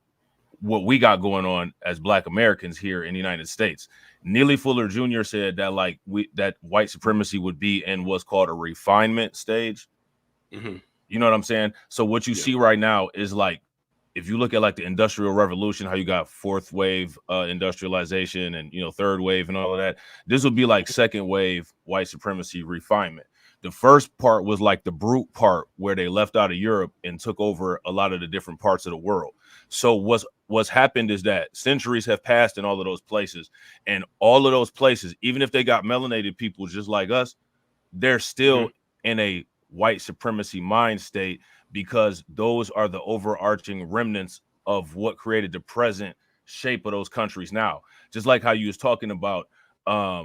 what we got going on as Black Americans here in the United States. Neely Fuller Jr. said that that white supremacy would be in what's called a refinement stage. You know what I'm saying? So what you see right now is like, if you look at like the Industrial Revolution, how you got fourth wave industrialization and, third wave and all of that, this would be like second wave white supremacy refinement. The first part was like the brute part where they left out of Europe and took over a lot of the different parts of the world. So what's happened is that centuries have passed in all of those places, and all of those places, even if they got melanated people just like us, they're still in a white supremacy mind state because those are the overarching remnants of what created the present shape of those countries now. Just like how you was talking about the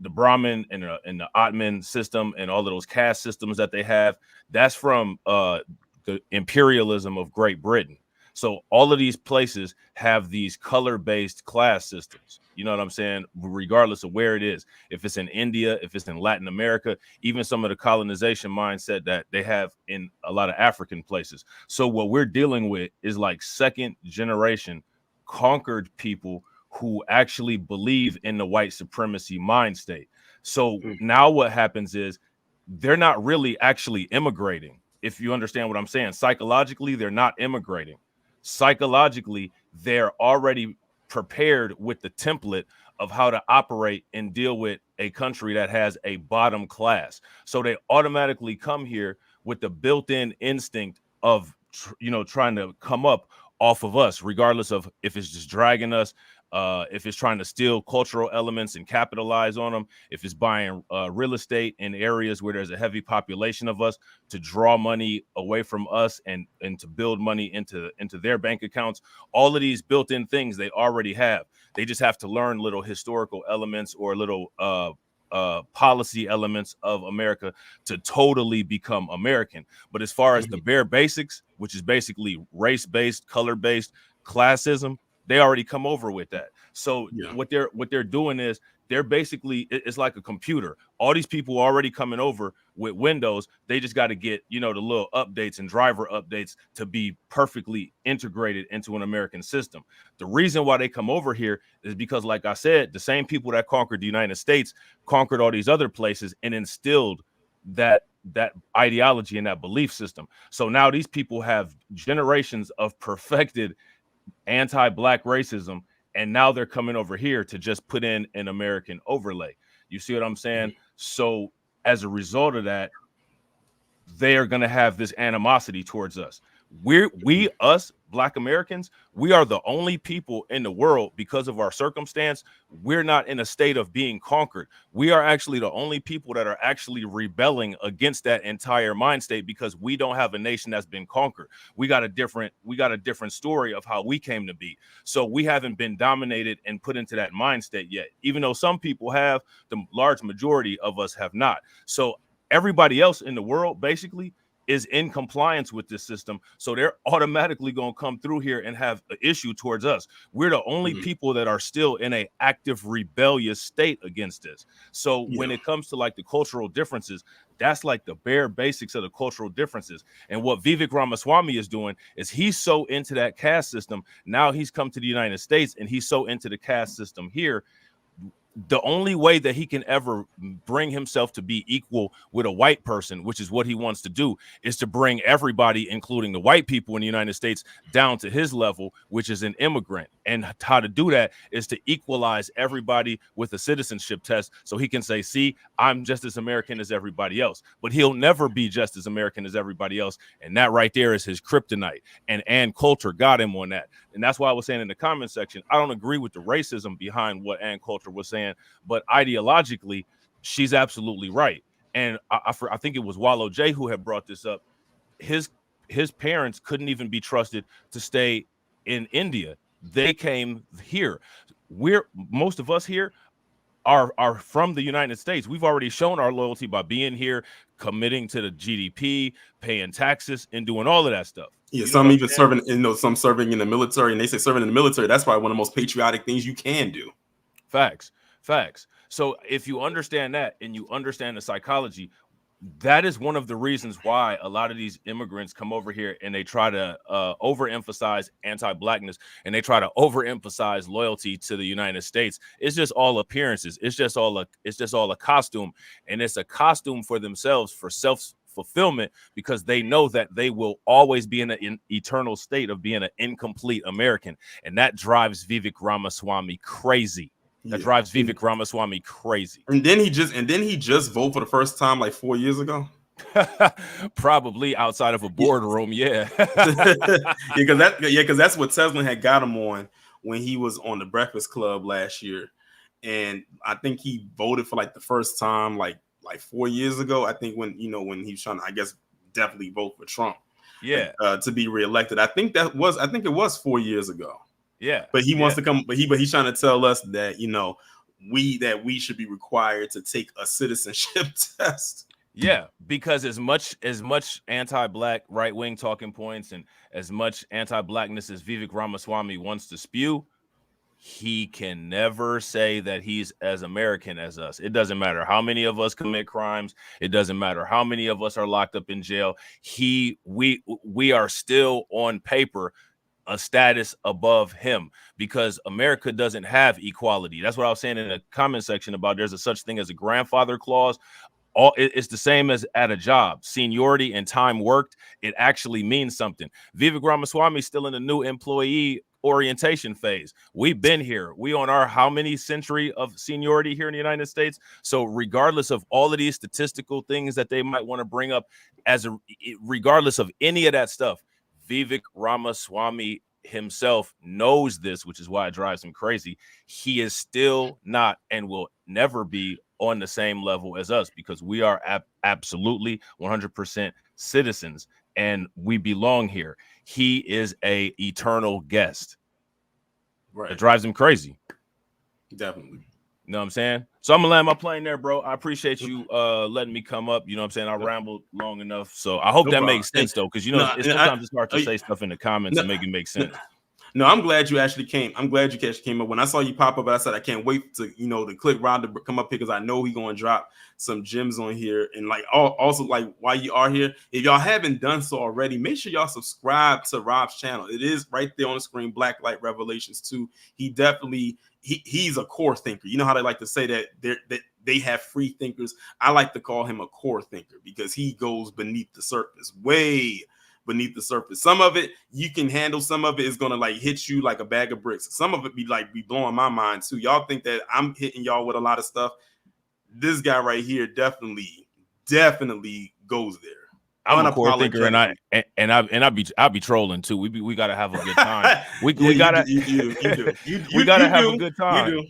Brahmin and the Atman system and all of those caste systems that they have, that's from the imperialism of Great Britain. So all of these places have these color-based class systems. You know what I'm saying? Regardless of where it is, if it's in India, if it's in Latin America, even some of the colonization mindset that they have in a lot of African places. So what we're dealing with is like second generation conquered people who actually believe in the white supremacy mind state. So now what happens is they're not really actually immigrating. If you understand what I'm saying, psychologically, they're not immigrating. Psychologically, they're already prepared with the template of how to operate and deal with a country that has a bottom class. So they automatically come here with the built-in instinct of trying to come up off of us, regardless of if it's just dragging us, if it's trying to steal cultural elements and capitalize on them, if it's buying real estate in areas where there's a heavy population of us to draw money away from us and to build money into their bank accounts. All of these built-in things they already have. They just have to learn little historical elements or little policy elements of America to totally become American. But as far as the bare basics, which is basically race-based, color-based classism, they already come over with that. So what they're doing is they're basically, it's like a computer. All these people are already coming over with Windows. They just got to get, the little updates and driver updates to be perfectly integrated into an American system. The reason why they come over here is because, like I said, the same people that conquered the United States conquered all these other places and instilled that ideology and that belief system. So now these people have generations of perfected anti-black racism, and now they're coming over here to just put in an American overlay. You see what I'm saying? So as a result of that, they are going to have this animosity towards us. Us Black Americans, we are the only people in the world, because of our circumstance, we're not in a state of being conquered. We are actually the only people that are actually rebelling against that entire mind state, because we don't have a nation that's been conquered. We got a different story of how we came to be. So we haven't been dominated and put into that mind state yet, even though some people have. The large majority of us have not. So everybody else in the world basically is in compliance with this system, so they're automatically going to come through here and have an issue towards us. We're the only people that are still in a active rebellious state against this. So when it comes to like the cultural differences, that's like the bare basics of the cultural differences. And what Vivek Ramaswamy is doing is he's so into that caste system. Now he's come to the United States and he's so into the caste system here. The only way that he can ever bring himself to be equal with a white person, which is what he wants to do, is to bring everybody, including the white people in the United States, down to his level, which is an immigrant. And how to do that is to equalize everybody with a citizenship test, so he can say, see, I'm just as American as everybody else. But he'll never be just as American as everybody else. And that right there is his kryptonite. And Ann Coulter got him on that. And that's why I was saying in the comment section, I don't agree with the racism behind what Ann Coulter was saying, but ideologically, she's absolutely right. And I think it was Wallow J who had brought this up. His parents couldn't even be trusted to stay in India. They came here. Most of us here are from the United States. We've already shown our loyalty by being here, committing to the GDP, paying taxes, and doing all of that stuff. Yeah, some even serving, some serving in the military, and they say serving in the military, that's probably one of the most patriotic things you can do. Facts. So if you understand that and you understand the psychology, that is one of the reasons why a lot of these immigrants come over here and they try to overemphasize anti-blackness, and they try to overemphasize loyalty to the United States. It's just all appearances. It's just all a costume, and it's a costume for themselves, for self-fulfillment, because they know that they will always be in an eternal state of being an incomplete American, and that drives Vivek Ramaswamy crazy. That drives Vivek Ramaswamy crazy. And then he just vote for the first time like 4 years ago. Probably outside of a boardroom, yeah. Because that's what Tesla had got him on when he was on the Breakfast Club last year, and I think he voted for like the first time like 4 years ago. I think when he was trying to, I guess, definitely vote for Trump, to be reelected. I think it was 4 years ago. Yeah, but he wants to come. But he's trying to tell us that we should be required to take a citizenship test. Yeah, because as much anti-black right-wing talking points and as much anti-blackness as Vivek Ramaswamy wants to spew, he can never say that he's as American as us. It doesn't matter how many of us commit crimes. It doesn't matter how many of us are locked up in jail. We are still on paper a status above him, because America doesn't have equality. That's what I was saying in the comment section about there's a such thing as a grandfather clause. It's the same as at a job. Seniority and time worked, it actually means something. Vivek Ramaswamy is still in the new employee orientation phase. We've been here. We on our how many century of seniority here in the United States. So regardless of all of these statistical things that they might want to bring up, regardless of any of that stuff, Vivek Ramaswamy himself knows this, which is why it drives him crazy. He is still not and will never be on the same level as us, because we are absolutely 100% citizens and we belong here. He is a eternal guest. Right. It drives him crazy. Definitely. You know what I'm saying? So I'm gonna land my plane there, bro. I appreciate you letting me come up. You know what I'm saying? I rambled long enough. So I hope that makes sense though, because sometimes it's hard to say stuff in the comments and make it make sense. No, I'm glad you actually came. I'm glad you actually came up. When I saw you pop up, I said I can't wait to to click Rod to come up here, because I know he's going to drop some gems on here. And also while you are here, if y'all haven't done so already, make sure y'all subscribe to Rob's channel. It is right there on the screen, Black Light Revelations 2. He definitely he's a core thinker. You know how they like to say that they have free thinkers. I like to call him a core thinker, because he goes beneath the surface, way beneath the surface. Some of it you can handle, some of it is gonna hit you like a bag of bricks. Some of it be blowing my mind too. Y'all think that I'm hitting y'all with a lot of stuff. This guy right here definitely goes there. I'm a core thinker, and I be trolling too. We gotta have a good time. We gotta have a good time. You do.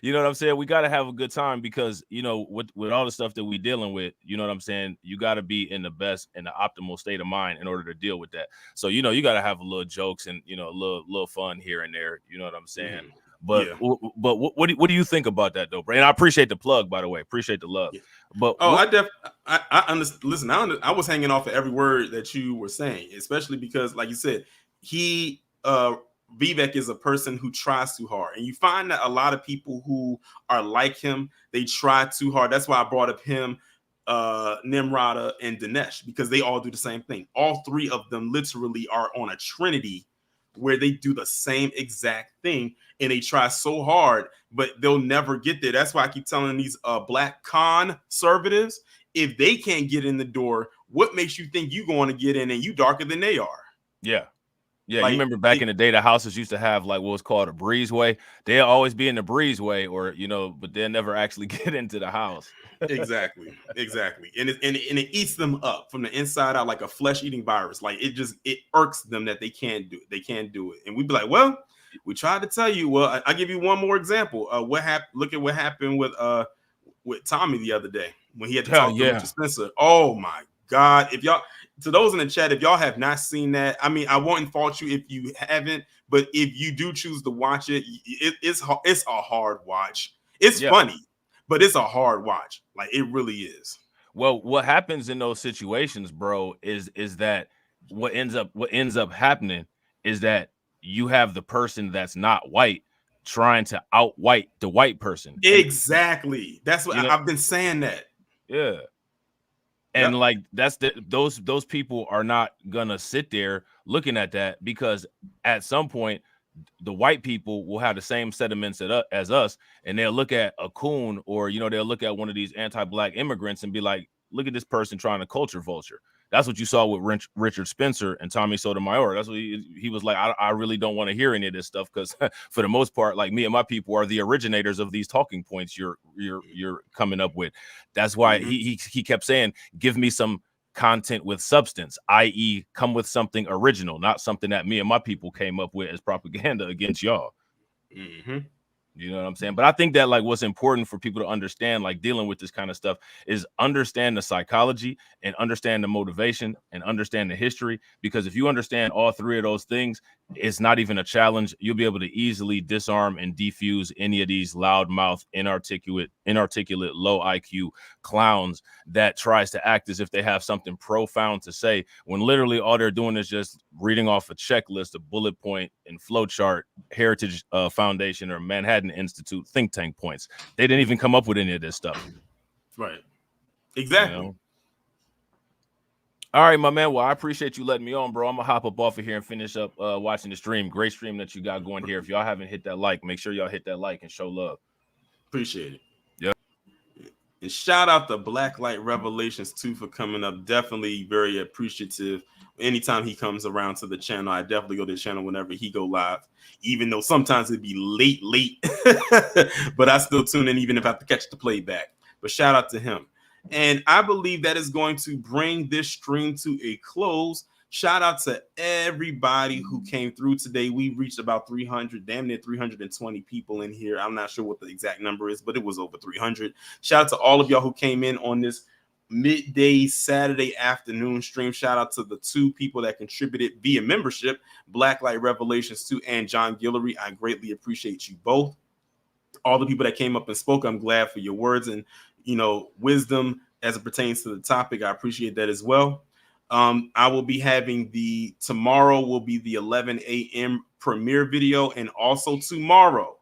You know what I'm saying? We got to have a good time, because with all the stuff that we dealing with, you know what I'm saying, you got to be in the optimal state of mind in order to deal with that. So you got to have a little jokes and a little fun here and there, you know what I'm saying? But what do you think about that though, bro? And I appreciate the plug, by the way. Appreciate the love. But I understand. Listen, I was hanging off of every word that you were saying, especially because, like you said, Vivek is a person who tries too hard, and you find that a lot of people who are like him, they try too hard. That's why I brought up him, Nimrata, and Dinesh, because they all do the same thing. All three of them literally are on a trinity where they do the same exact thing, and they try so hard, but they'll never get there. That's why I keep telling these black conservatives, if they can't get in the door, what makes you think you're going to get in and you darker than they are? Yeah. Yeah, you remember back in the day, the houses used to have what was called a breezeway. They'll always be in the breezeway, or but they'll never actually get into the house. Exactly. And it eats them up from the inside out like a flesh-eating virus. Like it irks them that they can't do it. They can't do it. And we'd be like, well, we tried to tell you. Well, I'll give you one more example. What happened? Look at what happened with Tommy the other day when he had to talk to Richard Spencer. Oh my God! To those in the chat, if y'all have not seen that, I mean, I won't fault you if you haven't, but if you do choose to watch it, it's a hard watch. It's funny, but it's a hard watch. Like, it really is. Well, what happens in those situations, bro, is that what ends up happening is that you have the person that's not white trying to out-white the white person. Exactly. That's what I've been saying that. Yeah. And those people are not gonna sit there looking at that, because at some point the white people will have the same sentiments as us, and they'll look at a coon, or they'll look at one of these anti-black immigrants and be like, look at this person trying to culture vulture. That's what you saw with Richard Spencer and Tommy Sotomayor. That's what he was like. I really don't want to hear any of this stuff, because for the most part, like, me and my people are the originators of these talking points you're coming up with. That's why he kept saying, give me some content with substance, i.e. come with something original, not something that me and my people came up with as propaganda against y'all. You know what I'm saying? But I think that what's important for people to understand, dealing with this kind of stuff, is understand the psychology and understand the motivation and understand the history. Because if you understand all three of those things, it's not even a challenge. You'll be able to easily disarm and defuse any of these loudmouth, inarticulate, low IQ clowns that tries to act as if they have something profound to say, when literally all they're doing is just reading off a checklist, a bullet point and flowchart, Heritage Foundation or Manhattan Institute think tank points. They didn't even come up with any of this stuff. Right. Exactly. All right, my man. Well, I appreciate you letting me on, bro. I'm gonna hop up off of here and finish up watching the stream. Great stream that you got going here. If y'all haven't hit that like, make sure y'all hit that like and show love. Appreciate it. Yeah. And shout out to Blacklight Revelations too for coming up. Definitely very appreciative. Anytime he comes around to the channel, I definitely go to the channel whenever he go live, even though sometimes it'd be late, but I still tune in even if I have to catch the playback. But shout out to him. And I believe that is going to bring this stream to a close. Shout out to everybody who came through today. We reached about 300, damn near 320 people in here. I'm not sure what the exact number is, but it was over 300. Shout out to all of y'all who came in on this midday Saturday afternoon stream. Shout out to the 2 people that contributed via membership, Blacklight Revelations 2 and John Guillory. I greatly appreciate you both. All the people that came up and spoke, I'm glad for your words and wisdom as it pertains to the topic. I appreciate that as well. I will be having tomorrow will be the 11 a.m. premiere video, and also tomorrow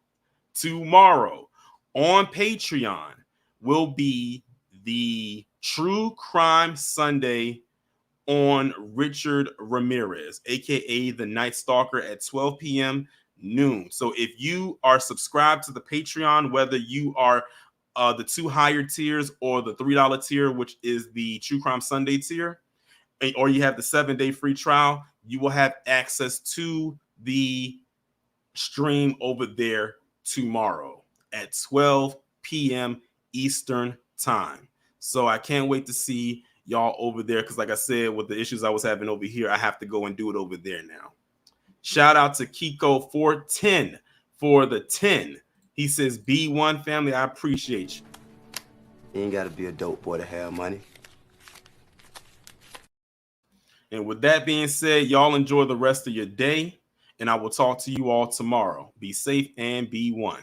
on Patreon will be the True Crime Sunday on Richard Ramirez, aka the Night Stalker, at 12 p.m. noon. So if you are subscribed to the Patreon, whether you are the 2 higher tiers or the $3 tier, which is the True Crime Sunday tier, or you have the 7-day free trial, you will have access to the stream over there tomorrow at 12 p.m. Eastern time. So I can't wait to see y'all over there, because like I said, with the issues I was having over here, I have to go and do it over there now. Shout out to Kiko 410 for the 10. He says, B1 family, I appreciate you. You ain't got to be a dope boy to have money. And with that being said, y'all enjoy the rest of your day, and I will talk to you all tomorrow. Be safe and be one.